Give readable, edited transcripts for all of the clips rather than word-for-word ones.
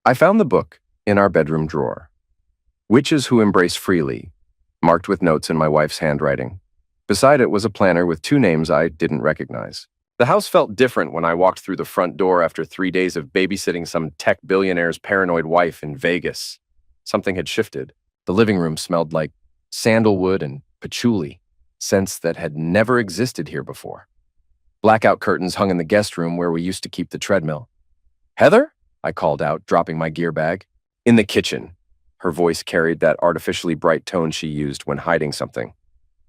I found the book in our bedroom drawer. Witches Who Embrace Freely, marked with notes in my wife's handwriting. Beside it was a planner with two names I didn't recognize. The house felt different when I walked through the front door after 3 days of babysitting some tech billionaire's paranoid wife in Vegas. Something had shifted. The living room smelled like sandalwood and patchouli, scents that had never existed here before. Blackout curtains hung in the guest room where we used to keep the treadmill. "Heather?" I called out, dropping my gear bag. "In the kitchen." Her voice carried that artificially bright tone she used when hiding something.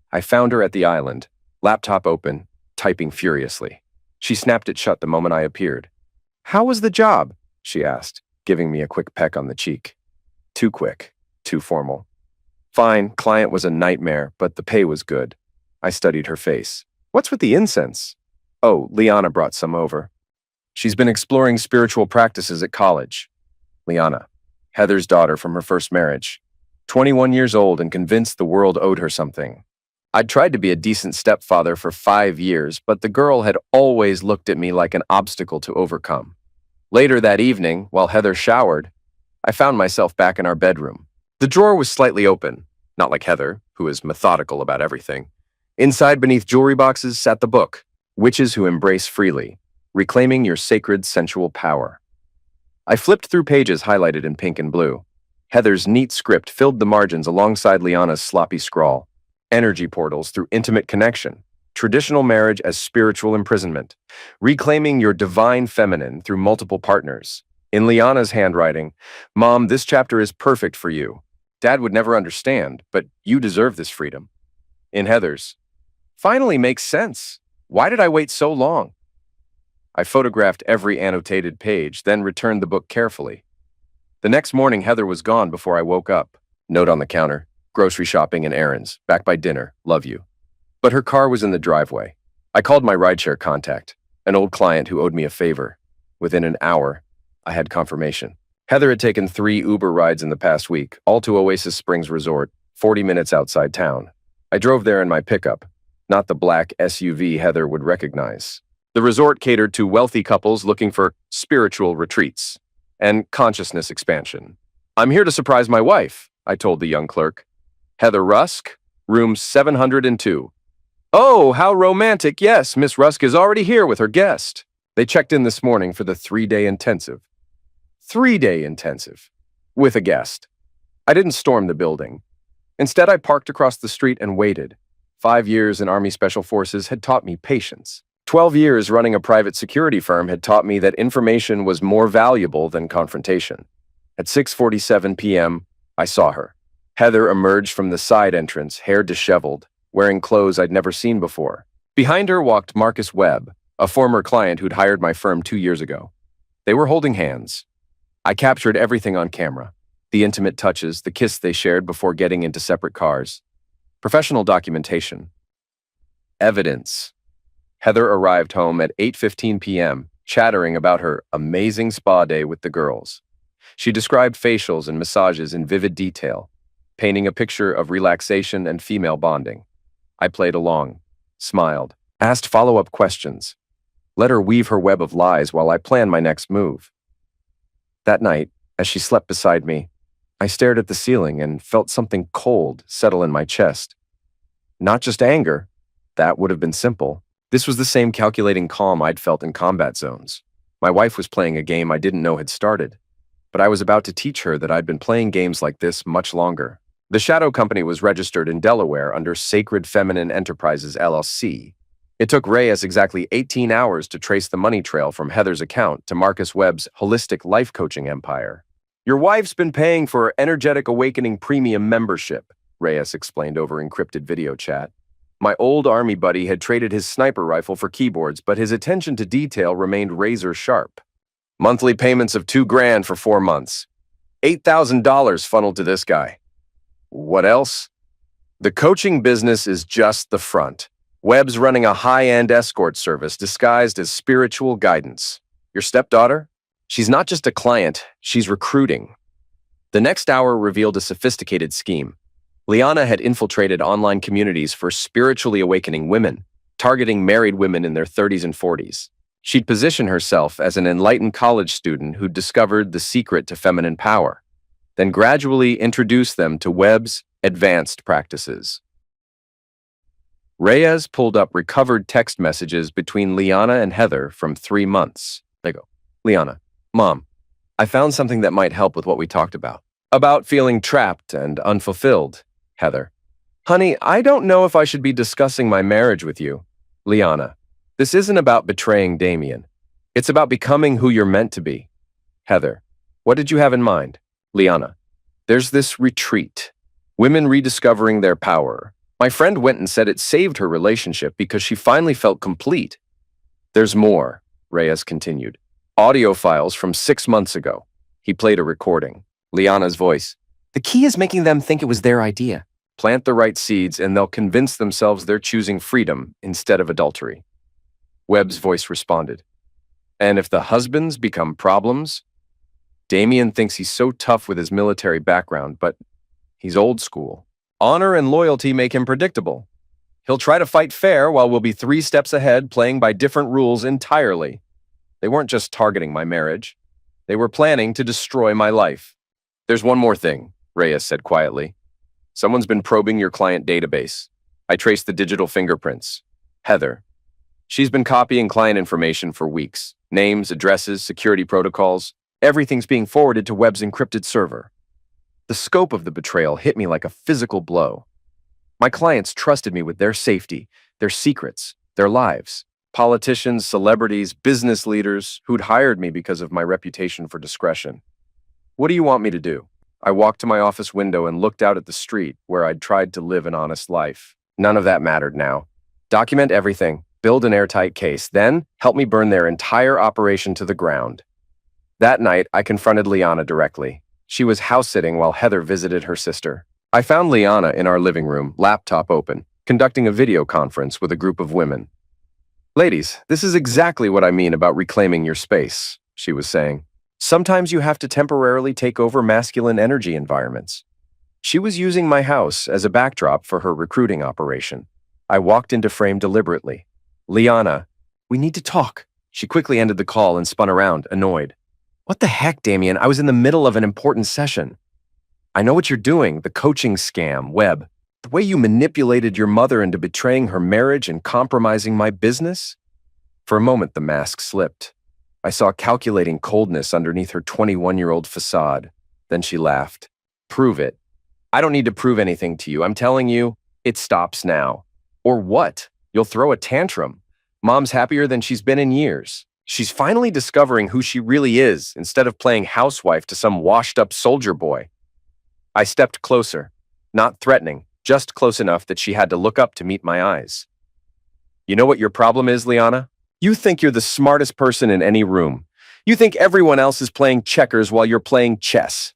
I found her at the island, laptop open, typing furiously. She snapped it shut the moment I appeared. "How was the job?" she asked, giving me a quick peck on the cheek. Too quick, too formal. Fine, client was a nightmare, but the pay was good. I studied her face. "What's with the incense?" "Oh, Liana brought some over. She's been exploring spiritual practices at college." Liana, Heather's daughter from her first marriage. 21 years old and convinced the world owed her something. I'd tried to be a decent stepfather for 5 years, but the girl had always looked at me like an obstacle to overcome. Later that evening, while Heather showered, I found myself back in our bedroom. The drawer was slightly open, not like Heather, who is methodical about everything. Inside, beneath jewelry boxes, sat the book, Witches Who Embrace Freely, Reclaiming Your Sacred Sensual Power. I flipped through pages highlighted in pink and blue. Heather's neat script filled the margins alongside Liana's sloppy scrawl. Energy portals through intimate connection. Traditional marriage as spiritual imprisonment. Reclaiming your divine feminine through multiple partners. In Liana's handwriting, "Mom, this chapter is perfect for you. Dad would never understand, but you deserve this freedom." In Heather's, "Finally makes sense. Why did I wait so long?" I photographed every annotated page, then returned the book carefully. The next morning, Heather was gone before I woke up. Note on the counter, "Grocery shopping and errands. Back by dinner. Love you." But her car was in the driveway. I called my rideshare contact, an old client who owed me a favor. Within an hour, I had confirmation. Heather had taken 3 Uber rides in the past week, all to Oasis Springs Resort, 40 minutes outside town. I drove there in my pickup, not the black SUV Heather would recognize. The resort catered to wealthy couples looking for spiritual retreats and consciousness expansion. "I'm here to surprise my wife," I told the young clerk. "Heather Rusk, room 702. "Oh, how romantic. Yes, Miss Rusk is already here with her guest." They checked in this morning for the 3-day intensive. 3-day intensive. With a guest. I didn't storm the building. Instead, I parked across the street and waited. 5 years in Army Special Forces had taught me patience. 12 years running a private security firm had taught me that information was more valuable than confrontation. At 6:47 p.m., I saw her. Heather emerged from the side entrance, hair disheveled, wearing clothes I'd never seen before. Behind her walked Marcus Webb, a former client who'd hired my firm 2 years ago. They were holding hands. I captured everything on camera. The intimate touches, the kiss they shared before getting into separate cars. Professional documentation. Evidence. Heather arrived home at 8:15 p.m., chattering about her amazing spa day with the girls. She described facials and massages in vivid detail, painting a picture of relaxation and female bonding. I played along, smiled, asked follow-up questions, let her weave her web of lies while I planned my next move. That night, as she slept beside me, I stared at the ceiling and felt something cold settle in my chest. Not just anger. That would have been simple. This was the same calculating calm I'd felt in combat zones. My wife was playing a game I didn't know had started, but I was about to teach her that I'd been playing games like this much longer. The shadow company was registered in Delaware under Sacred Feminine Enterprises, LLC. It took Reyes exactly 18 hours to trace the money trail from Heather's account to Marcus Webb's holistic life coaching empire. "Your wife's been paying for her Energetic Awakening Premium membership," Reyes explained over encrypted video chat. My old Army buddy had traded his sniper rifle for keyboards, but his attention to detail remained razor sharp. Monthly payments of $2,000 for 4 months. $8,000 funneled to this guy. What else? The coaching business is just the front. Webb's running a high-end escort service disguised as spiritual guidance. Your stepdaughter? She's not just a client, she's recruiting. The next hour revealed a sophisticated scheme. Liana had infiltrated online communities for spiritually awakening women, targeting married women in their 30s and 40s. She'd position herself as an enlightened college student who'd discovered the secret to feminine power, then gradually introduce them to Webb's advanced practices. Reyes pulled up recovered text messages between Liana and Heather from 3 months ago. Liana, Mom, I found something that might help with what we talked about. About feeling trapped and unfulfilled. Heather, honey, I don't know if I should be discussing my marriage with you. Liana, this isn't about betraying Damien. It's about becoming who you're meant to be. Heather, what did you have in mind? Liana, there's this retreat. Women rediscovering their power. My friend went and said it saved her relationship because she finally felt complete. There's more, Reyes continued. Audio files from 6 months ago. He played a recording. Liana's voice. The key is making them think it was their idea. Plant the right seeds and they'll convince themselves they're choosing freedom instead of adultery. Webb's voice responded. And if the husbands become problems? Damien thinks he's so tough with his military background, but he's old school. Honor and loyalty make him predictable. He'll try to fight fair while we'll be 3 steps ahead, playing by different rules entirely. They weren't just targeting my marriage. They were planning to destroy my life. There's one more thing, Reyes said quietly. Someone's been probing your client database. I traced the digital fingerprints. Heather. She's been copying client information for weeks. Names, addresses, security protocols. Everything's being forwarded to Webb's encrypted server. The scope of the betrayal hit me like a physical blow. My clients trusted me with their safety, their secrets, their lives. Politicians, celebrities, business leaders who'd hired me because of my reputation for discretion. What do you want me to do? I walked to my office window and looked out at the street where I'd tried to live an honest life. None of that mattered now. Document everything, build an airtight case, then help me burn their entire operation to the ground. That night, I confronted Liana directly. She was house-sitting while Heather visited her sister. I found Liana in our living room, laptop open, conducting a video conference with a group of women. Ladies, this is exactly what I mean about reclaiming your space, she was saying. Sometimes you have to temporarily take over masculine energy environments. She was using my house as a backdrop for her recruiting operation. I walked into frame deliberately. Liana, we need to talk. She quickly ended the call and spun around, annoyed. What the heck, Damien? I was in the middle of an important session. I know what you're doing, the coaching scam, Webb. The way you manipulated your mother into betraying her marriage and compromising my business? For a moment, the mask slipped. I saw calculating coldness underneath her 21-year-old facade. Then she laughed. Prove it. I don't need to prove anything to you. I'm telling you, it stops now. Or what? You'll throw a tantrum. Mom's happier than she's been in years. She's finally discovering who she really is instead of playing housewife to some washed-up soldier boy. I stepped closer, not threatening, just close enough that she had to look up to meet my eyes. You know what your problem is, Liana? You think you're the smartest person in any room. You think everyone else is playing checkers while you're playing chess.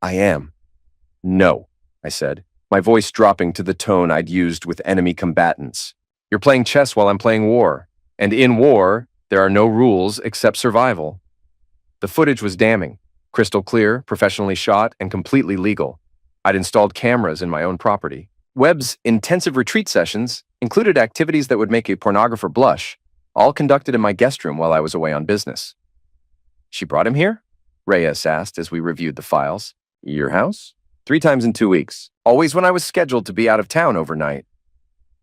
I am. No, I said, my voice dropping to the tone I'd used with enemy combatants. You're playing chess while I'm playing war. And in war, there are no rules except survival. The footage was damning, crystal clear, professionally shot, and completely legal. I'd installed cameras in my own property. Webb's intensive retreat sessions included activities that would make a pornographer blush, all conducted in my guest room while I was away on business. She brought him here? Reyes asked as we reviewed the files. Your house? 3 times in 2 weeks, always when I was scheduled to be out of town overnight.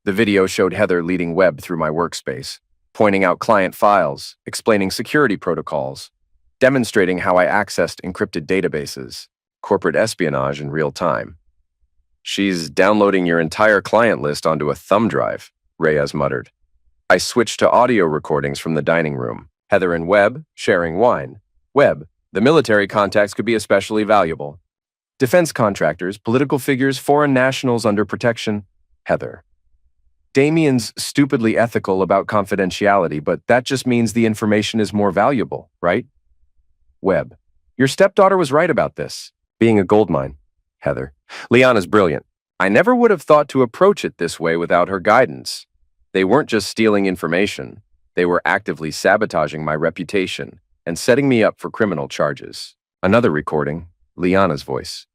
The video showed Heather leading Webb through my workspace, pointing out client files, explaining security protocols, demonstrating how I accessed encrypted databases, corporate espionage in real time. She's downloading your entire client list onto a thumb drive, Reyes muttered. I switched to audio recordings from the dining room. Heather and Webb sharing wine. Webb, the military contacts could be especially valuable. Defense contractors, political figures, foreign nationals under protection. Heather. Damien's stupidly ethical about confidentiality, but that just means the information is more valuable, right? Webb. Your stepdaughter was right about this. Being a goldmine. Heather. Liana's brilliant. I never would have thought to approach it this way without her guidance. They weren't just stealing information. They were actively sabotaging my reputation and setting me up for criminal charges. Another recording, Liana's voice.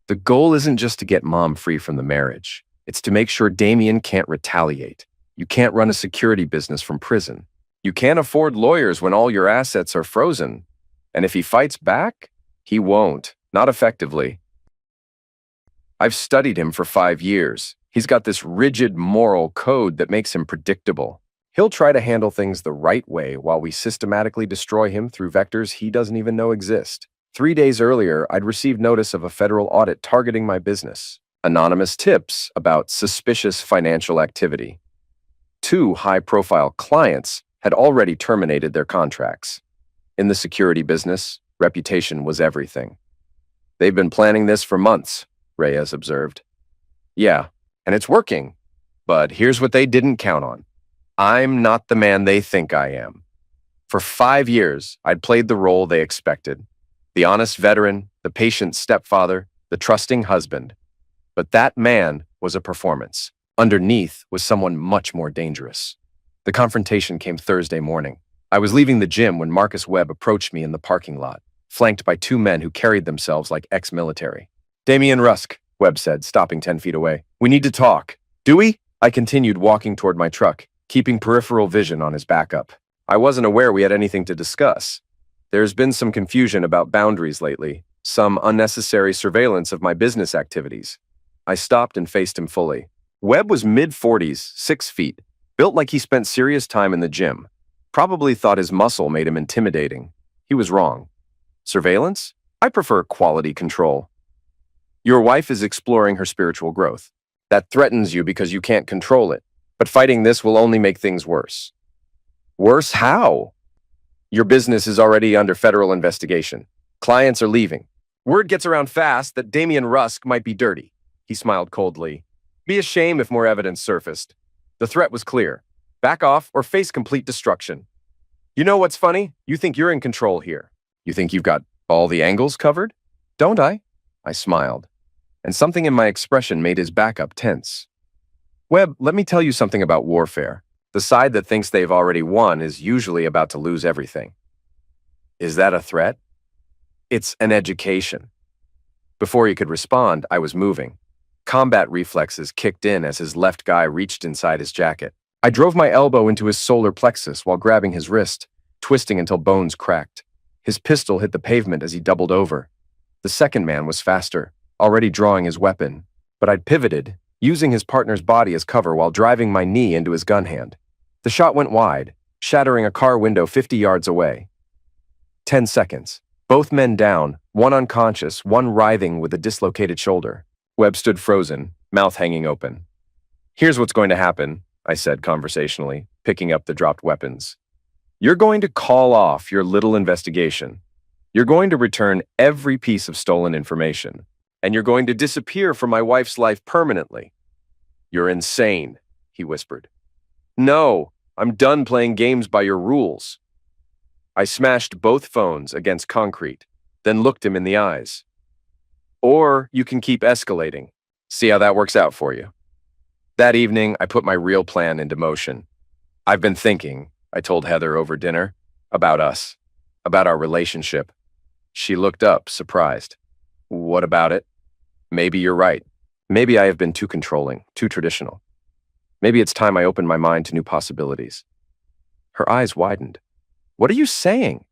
The goal isn't just to get Mom free from the marriage. It's to make sure Damien can't retaliate. You can't run a security business from prison. You can't afford lawyers when all your assets are frozen. And if he fights back, he won't. Not effectively. I've studied him for 5 years. He's got this rigid moral code that makes him predictable. He'll try to handle things the right way while we systematically destroy him through vectors he doesn't even know exist. 3 days earlier, I'd received notice of a federal audit targeting my business. Anonymous tips about suspicious financial activity. 2 high-profile clients had already terminated their contracts. In the security business, reputation was everything. They've been planning this for months, Reyes observed. Yeah, and it's working. But here's what they didn't count on. I'm not the man they think I am. For 5 years, I'd played the role they expected. The honest veteran, the patient stepfather, the trusting husband. But that man was a performance. Underneath was someone much more dangerous. The confrontation came Thursday morning. I was leaving the gym when Marcus Webb approached me in the parking lot, flanked by 2 men who carried themselves like ex-military. Damian Rusk, Webb said, stopping 10 feet away. We need to talk. Do we? I continued walking toward my truck, keeping peripheral vision on his backup. I wasn't aware we had anything to discuss. There's been some confusion about boundaries lately, some unnecessary surveillance of my business activities. I stopped and faced him fully. Webb was mid-40s, 6 feet, built like he spent serious time in the gym. Probably thought his muscle made him intimidating. He was wrong. Surveillance? I prefer quality control. Your wife is exploring her spiritual growth. That threatens you because you can't control it. But fighting this will only make things worse. Worse how? Your business is already under federal investigation. Clients are leaving. Word gets around fast that Damian Rusk might be dirty. He smiled coldly. Be a shame if more evidence surfaced. The threat was clear. Back off or face complete destruction. You know what's funny? You think you're in control here. You think you've got all the angles covered? Don't I? I smiled, and something in my expression made his backup tense. Webb, let me tell you something about warfare. The side that thinks they've already won is usually about to lose everything. Is that a threat? It's an education. Before he could respond, I was moving. Combat reflexes kicked in as his left guy reached inside his jacket. I drove my elbow into his solar plexus while grabbing his wrist, twisting until bones cracked. His pistol hit the pavement as he doubled over. The second man was faster, already drawing his weapon, but I'd pivoted, using his partner's body as cover while driving my knee into his gun hand. The shot went wide, shattering a car window 50 yards away. 10 seconds. Both men down, one unconscious, one writhing with a dislocated shoulder. Webb stood frozen, mouth hanging open. Here's what's going to happen, I said conversationally, picking up the dropped weapons. You're going to call off your little investigation. You're going to return every piece of stolen information, and you're going to disappear from my wife's life permanently. You're insane, he whispered. No, I'm done playing games by your rules. I smashed both phones against concrete, then looked him in the eyes. Or you can keep escalating. See how that works out for you. That evening, I put my real plan into motion. I've been thinking, I told Heather over dinner, about us, about our relationship. She looked up, surprised. What about it? Maybe you're right. Maybe I have been too controlling, too traditional. Maybe it's time I open my mind to new possibilities. Her eyes widened. What are you saying?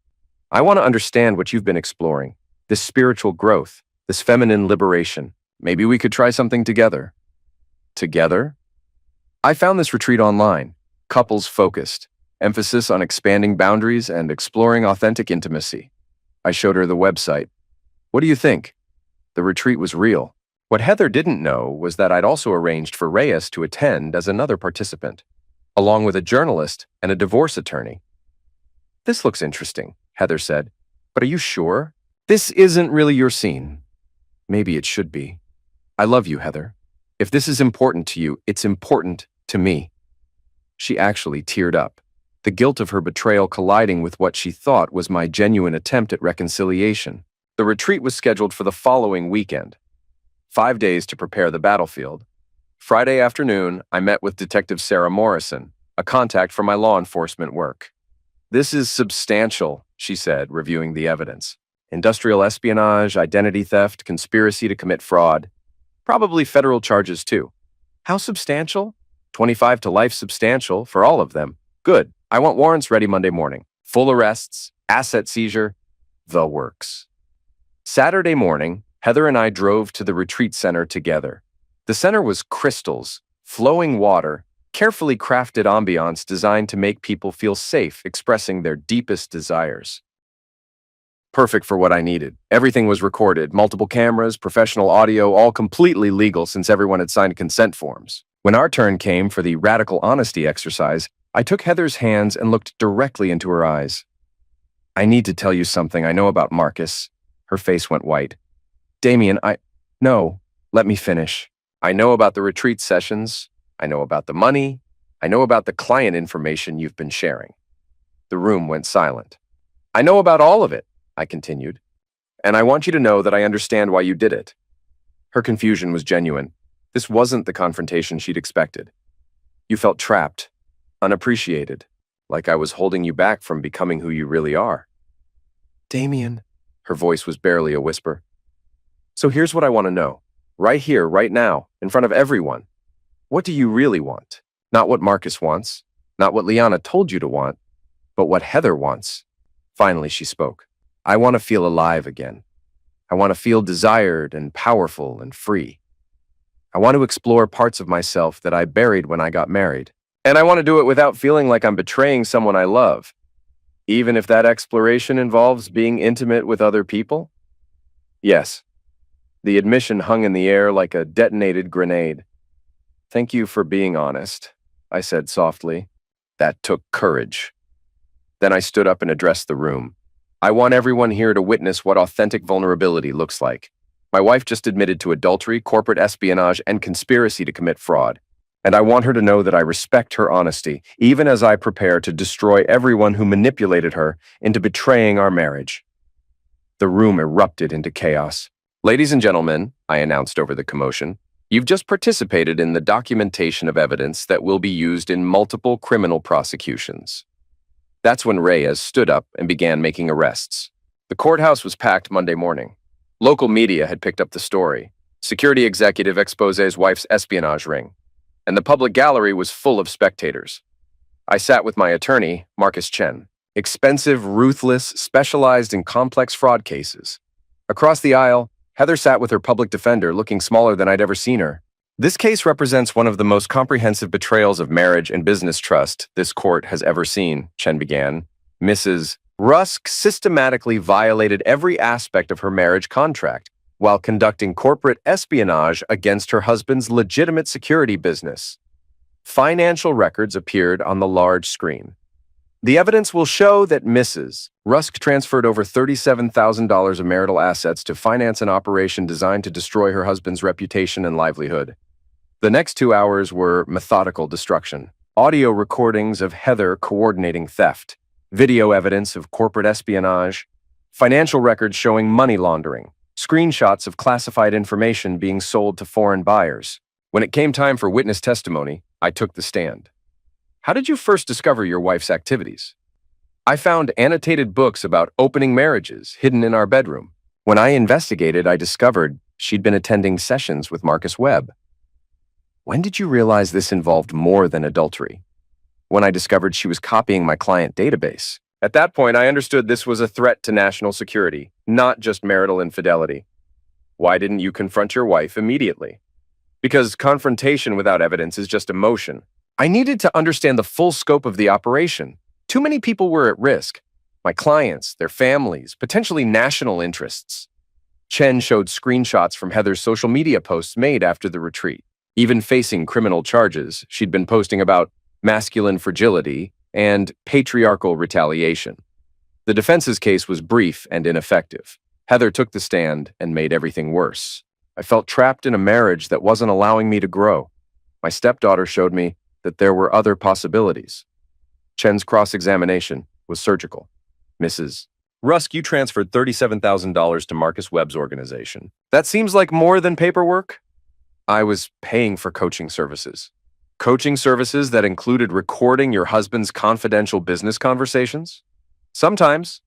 I want to understand what you've been exploring, this spiritual growth, this feminine liberation. Maybe we could try something together. Together? I found this retreat online, couples focused, emphasis on expanding boundaries and exploring authentic intimacy. I showed her the website. What do you think? The retreat was real. What Heather didn't know was that I'd also arranged for Reyes to attend as another participant, along with a journalist and a divorce attorney. This looks interesting, Heather said, but are you sure? This isn't really your scene. Maybe it should be. I love you, Heather. If this is important to you, it's important to me. She actually teared up, the guilt of her betrayal colliding with what she thought was my genuine attempt at reconciliation. The retreat was scheduled for the following weekend. 5 days to prepare the battlefield. Friday afternoon, I met with Detective Sarah Morrison, a contact for my law enforcement work. This is substantial, she said, reviewing the evidence. Industrial espionage, identity theft, conspiracy to commit fraud. Probably federal charges too. How substantial? 25 to life substantial for all of them. Good. I want warrants ready Monday morning. Full arrests, asset seizure, the works. Saturday morning, Heather and I drove to the retreat center together. The center was crystals, flowing water, carefully crafted ambiance designed to make people feel safe expressing their deepest desires. Perfect for what I needed. Everything was recorded, multiple cameras, professional audio, all completely legal since everyone had signed consent forms. When our turn came for the radical honesty exercise, I took Heather's hands and looked directly into her eyes. I need to tell you something I know about Marcus. Her face went white. Damien, No, let me finish. I know about the retreat sessions. I know about the money. I know about the client information you've been sharing. The room went silent. I know about all of it, I continued. And I want you to know that I understand why you did it. Her confusion was genuine. This wasn't the confrontation she'd expected. You felt trapped, unappreciated, like I was holding you back from becoming who you really are. Damien, her voice was barely a whisper. So here's what I want to know. Right here, right now, in front of everyone. What do you really want? Not what Marcus wants, not what Liana told you to want, but what Heather wants. Finally, she spoke. I want to feel alive again. I want to feel desired and powerful and free. I want to explore parts of myself that I buried when I got married. And I want to do it without feeling like I'm betraying someone I love, even if that exploration involves being intimate with other people. Yes. The admission hung in the air like a detonated grenade. Thank you for being honest, I said softly. That took courage. Then I stood up and addressed the room. I want everyone here to witness what authentic vulnerability looks like. My wife just admitted to adultery, corporate espionage, and conspiracy to commit fraud. And I want her to know that I respect her honesty, even as I prepare to destroy everyone who manipulated her into betraying our marriage. The room erupted into chaos. Ladies and gentlemen, I announced over the commotion, you've just participated in the documentation of evidence that will be used in multiple criminal prosecutions. That's when Reyes stood up and began making arrests. The courthouse was packed Monday morning. Local media had picked up the story. Security executive exposes wife's espionage ring. And the public gallery was full of spectators. I sat with my attorney, Marcus Chen. Expensive, ruthless, specialized in complex fraud cases. Across the aisle, Heather sat with her public defender, looking smaller than I'd ever seen her. This case represents one of the most comprehensive betrayals of marriage and business trust this court has ever seen, Chen began. Mrs. Rusk systematically violated every aspect of her marriage contract while conducting corporate espionage against her husband's legitimate security business. Financial records appeared on the large screen. The evidence will show that Mrs. Rusk transferred over $37,000 of marital assets to finance an operation designed to destroy her husband's reputation and livelihood. The next 2 hours were methodical destruction. Audio recordings of Heather coordinating theft, video evidence of corporate espionage, financial records showing money laundering, screenshots of classified information being sold to foreign buyers. When it came time for witness testimony, I took the stand. How did you first discover your wife's activities? I found annotated books about opening marriages hidden in our bedroom. When I investigated, I discovered she'd been attending sessions with Marcus Webb. When did you realize this involved more than adultery? When I discovered she was copying my client database. At that point, I understood this was a threat to national security, not just marital infidelity. Why didn't you confront your wife immediately? Because confrontation without evidence is just emotion. I needed to understand the full scope of the operation. Too many people were at risk. My clients, their families, potentially national interests. Chen showed screenshots from Heather's social media posts made after the retreat. Even facing criminal charges, she'd been posting about masculine fragility and patriarchal retaliation. The defense's case was brief and ineffective. Heather took the stand and made everything worse. I felt trapped in a marriage that wasn't allowing me to grow. My stepdaughter showed me that there were other possibilities. Chen's cross-examination was surgical. Mrs. Rusk, you transferred $37,000 to Marcus Webb's organization. That seems like more than paperwork. I was paying for coaching services. Coaching services that included recording your husband's confidential business conversations? Sometimes.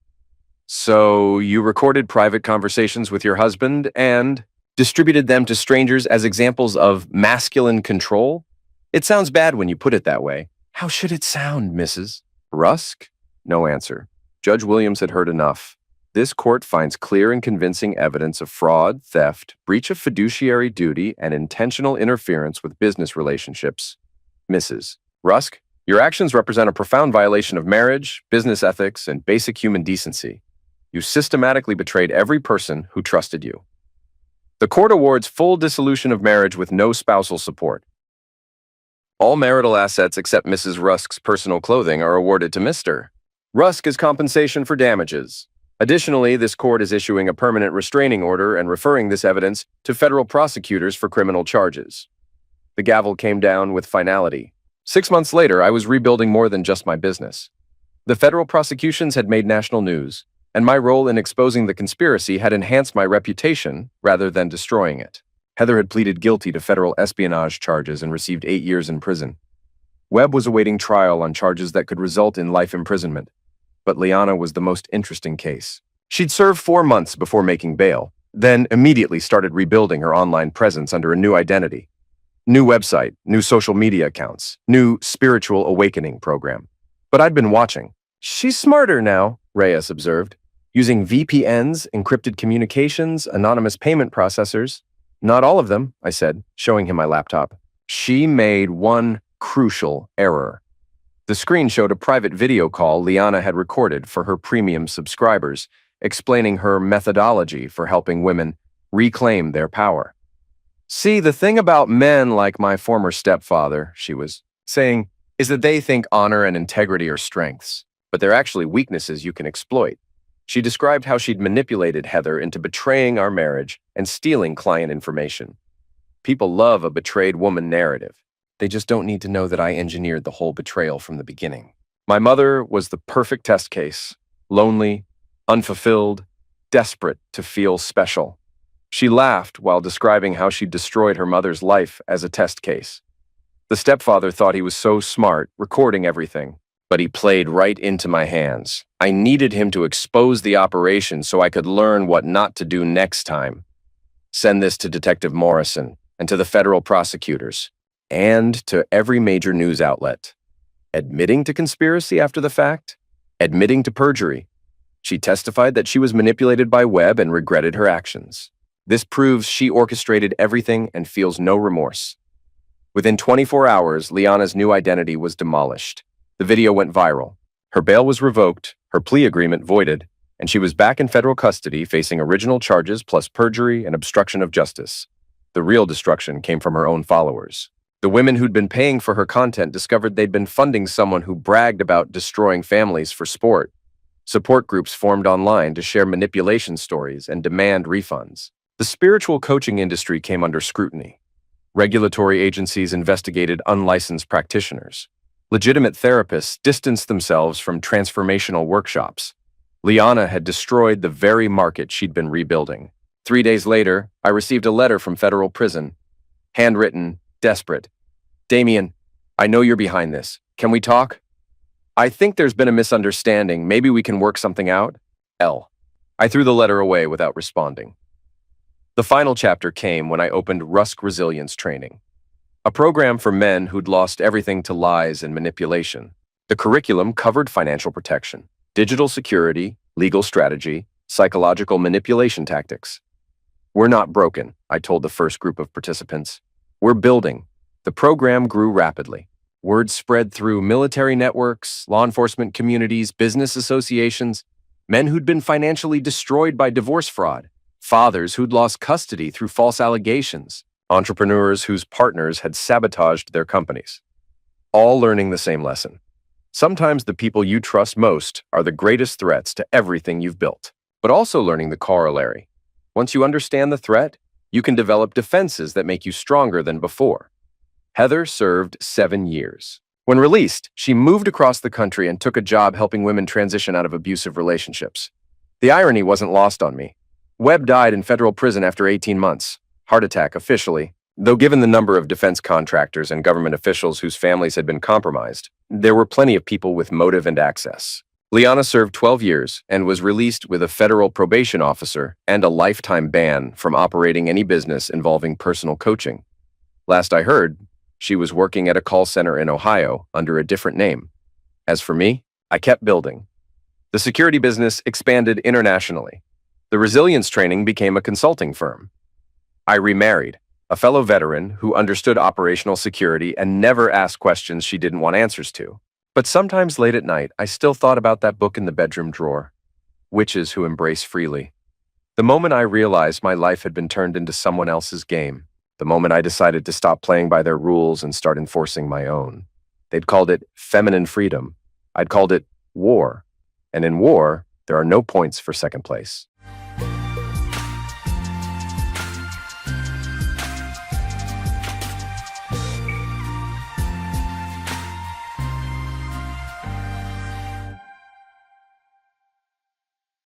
So you recorded private conversations with your husband and distributed them to strangers as examples of masculine control? It sounds bad when you put it that way. How should it sound, Mrs. Rusk? No answer. Judge Williams had heard enough. This court finds clear and convincing evidence of fraud, theft, breach of fiduciary duty, and intentional interference with business relationships. Mrs. Rusk, your actions represent a profound violation of marriage, business ethics, and basic human decency. You systematically betrayed every person who trusted you. The court awards full dissolution of marriage with no spousal support. All marital assets except Mrs. Rusk's personal clothing are awarded to Mr. Rusk as compensation for damages. Additionally, this court is issuing a permanent restraining order and referring this evidence to federal prosecutors for criminal charges. The gavel came down with finality. 6 months later, I was rebuilding more than just my business. The federal prosecutions had made national news, and my role in exposing the conspiracy had enhanced my reputation rather than destroying it. Heather had pleaded guilty to federal espionage charges and received 8 years in prison. Webb was awaiting trial on charges that could result in life imprisonment. But Liana was the most interesting case. She'd served 4 months before making bail, then immediately started rebuilding her online presence under a new identity. New website, new social media accounts, new spiritual awakening program. But I'd been watching. She's smarter now, Reyes observed, using VPNs, encrypted communications, anonymous payment processors. Not all of them, I said, showing him my laptop. She made one crucial error. The screen showed a private video call Liana had recorded for her premium subscribers, explaining her methodology for helping women reclaim their power. See, the thing about men like my former stepfather, she was saying, is that they think honor and integrity are strengths, but they're actually weaknesses you can exploit. She described how she'd manipulated Heather into betraying our marriage and stealing client information. People love a betrayed woman narrative. They just don't need to know that I engineered the whole betrayal from the beginning. My mother was the perfect test case, lonely, unfulfilled, desperate to feel special. She laughed while describing how she destroyed her mother's life as a test case. The stepfather thought he was so smart, recording everything, but he played right into my hands. I needed him to expose the operation so I could learn what not to do next time. Send this to Detective Morrison and to the federal prosecutors, and to every major news outlet. Admitting to conspiracy after the fact? Admitting to perjury. She testified that she was manipulated by Webb and regretted her actions. This proves she orchestrated everything and feels no remorse. Within 24 hours, Liana's new identity was demolished. The video went viral. Her bail was revoked, her plea agreement voided, and she was back in federal custody facing original charges plus perjury and obstruction of justice. The real destruction came from her own followers. The women who'd been paying for her content discovered they'd been funding someone who bragged about destroying families for sport. Support groups formed online to share manipulation stories and demand refunds. The spiritual coaching industry came under scrutiny. Regulatory agencies investigated unlicensed practitioners. Legitimate therapists distanced themselves from transformational workshops. Liana had destroyed the very market she'd been rebuilding. 3 days later, I received a letter from federal prison. Handwritten, desperate. Damien, I know you're behind this. Can we talk? I think there's been a misunderstanding. Maybe we can work something out? L. I threw the letter away without responding. The final chapter came when I opened Rusk Resilience Training, a program for men who'd lost everything to lies and manipulation. The curriculum covered financial protection, digital security, legal strategy, psychological manipulation tactics. We're not broken, I told the first group of participants. We're building. The program grew rapidly. Word spread through military networks, law enforcement communities, business associations, men who'd been financially destroyed by divorce fraud, fathers who'd lost custody through false allegations, entrepreneurs whose partners had sabotaged their companies. All learning the same lesson. Sometimes the people you trust most are the greatest threats to everything you've built, but also learning the corollary. Once you understand the threat, you can develop defenses that make you stronger than before. Heather served 7 years. When released, she moved across the country and took a job helping women transition out of abusive relationships. The irony wasn't lost on me. Webb died in federal prison after 18 months. Heart attack officially. Though given the number of defense contractors and government officials whose families had been compromised, there were plenty of people with motive and access. Liana served 12 years and was released with a federal probation officer and a lifetime ban from operating any business involving personal coaching. Last I heard, She was working at a call center in Ohio under a different name. As for me, I kept building. The security business expanded internationally. The resilience training became a consulting firm. I remarried, a fellow veteran who understood operational security and never asked questions she didn't want answers to. But sometimes late at night, I still thought about that book in the bedroom drawer, Witches Who Embrace Freely. The moment I realized my life had been turned into someone else's game, the moment I decided to stop playing by their rules and start enforcing my own. They'd called it feminine freedom. I'd called it war. And in war, there are no points for second place.